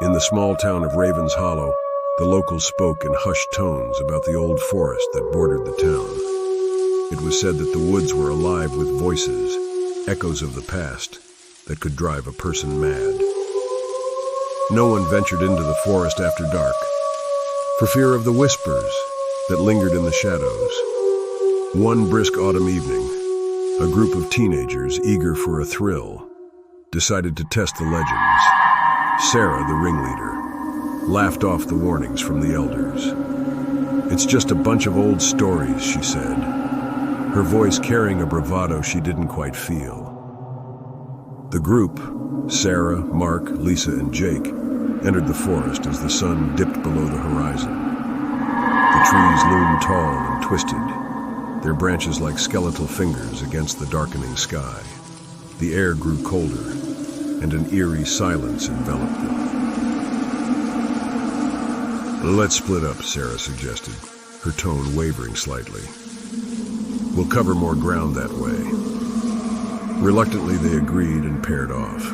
In the small town of Ravens Hollow, the locals spoke in hushed tones about the old forest that bordered the town. It was said that the woods were alive with voices, echoes of the past, that could drive a person mad. No one ventured into the forest after dark, for fear of the whispers that lingered in the shadows. One brisk autumn evening, a group of teenagers, eager for a thrill, decided to test the legends. Sarah, the ringleader, laughed off the warnings from the elders. "It's just a bunch of old stories," she said, her voice carrying a bravado she didn't quite feel. The group, Sarah, Mark, Lisa, and Jake, entered the forest as the sun dipped below the horizon. The trees loomed tall and twisted, their branches like skeletal fingers against the darkening sky. The air grew colder, and an eerie silence enveloped them. "Let's split up," Sarah suggested, her tone wavering slightly. "We'll cover more ground that way." Reluctantly, they agreed and paired off.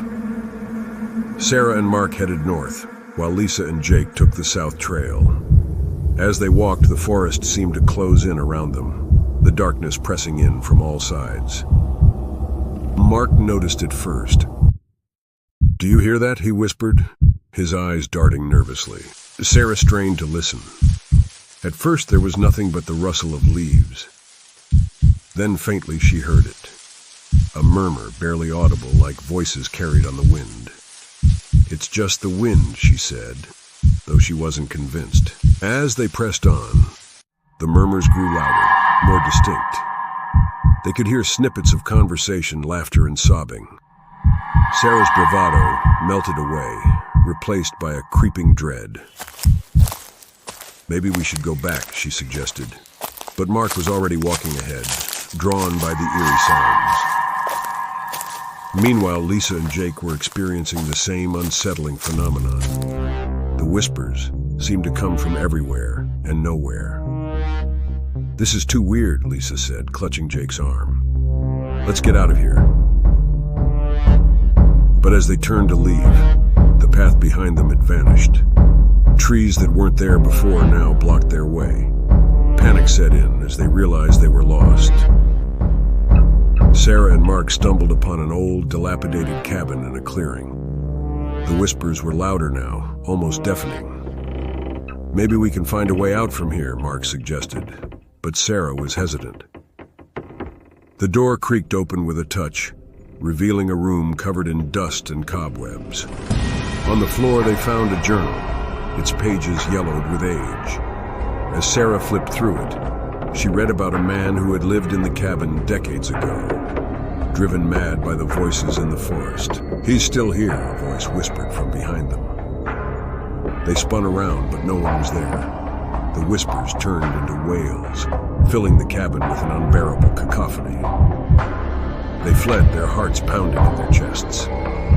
Sarah and Mark headed north, while Lisa and Jake took the south trail. As they walked, the forest seemed to close in around them, the darkness pressing in from all sides. Mark noticed it first. "Do you hear that?" he whispered, his eyes darting nervously. Sarah strained to listen. At first there was nothing but the rustle of leaves. Then faintly she heard it. A murmur, barely audible, like voices carried on the wind. "It's just the wind," she said, though she wasn't convinced. As they pressed on, the murmurs grew louder, more distinct. They could hear snippets of conversation, laughter, and sobbing. Sarah's bravado melted away, replaced by a creeping dread. "Maybe we should go back," she suggested. But Mark was already walking ahead, drawn by the eerie sounds. Meanwhile, Lisa and Jake were experiencing the same unsettling phenomenon. The whispers seemed to come from everywhere and nowhere. "This is too weird," Lisa said, clutching Jake's arm. "Let's get out of here." But as they turned to leave, the path behind them had vanished. Trees that weren't there before now blocked their way. Panic set in as they realized they were lost. Sarah and Mark stumbled upon an old, dilapidated cabin in a clearing. The whispers were louder now, almost deafening. "Maybe we can find a way out from here," Mark suggested, but Sarah was hesitant. The door creaked open with a touch, revealing a room covered in dust and cobwebs. On the floor they found a journal, its pages yellowed with age. As Sarah flipped through it, she read about a man who had lived in the cabin decades ago, driven mad by the voices in the forest. "He's still here," a voice whispered from behind them. They spun around, but no one was there. The whispers turned into wails, filling the cabin with an unbearable cacophony. They fled, their hearts pounding in their chests.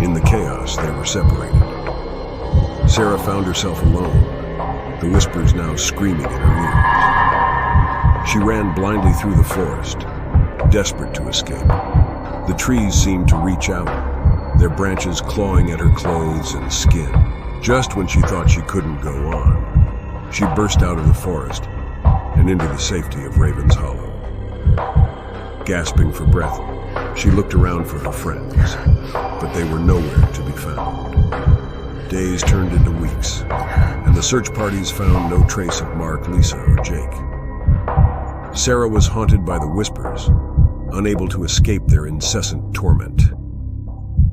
In the chaos, they were separated. Sarah found herself alone, the whispers now screaming in her ears. She ran blindly through the forest, desperate to escape. The trees seemed to reach out, their branches clawing at her clothes and skin. Just when she thought she couldn't go on, she burst out of the forest and into the safety of Ravens Hollow. Gasping for breath, she looked around for her friends, but they were nowhere to be found. Days turned into weeks, and the search parties found no trace of Mark, Lisa, or Jake. Sarah was haunted by the whispers, unable to escape their incessant torment.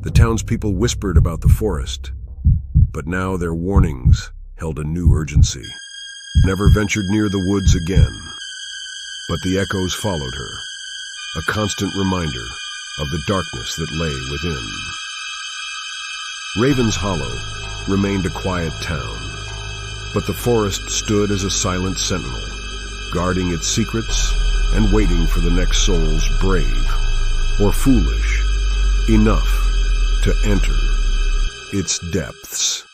The townspeople whispered about the forest, but now their warnings held a new urgency. Never ventured near the woods again, but the echoes followed her, a constant reminder of the darkness that lay within. Ravens Hollow remained a quiet town, but the forest stood as a silent sentinel, guarding its secrets and waiting for the next souls brave or foolish enough to enter its depths.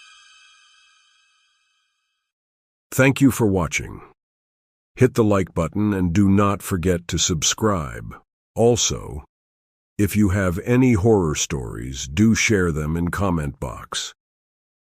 Thank you for watching. Hit the like button and do not forget to subscribe. Also, if you have any horror stories, do share them in comment box.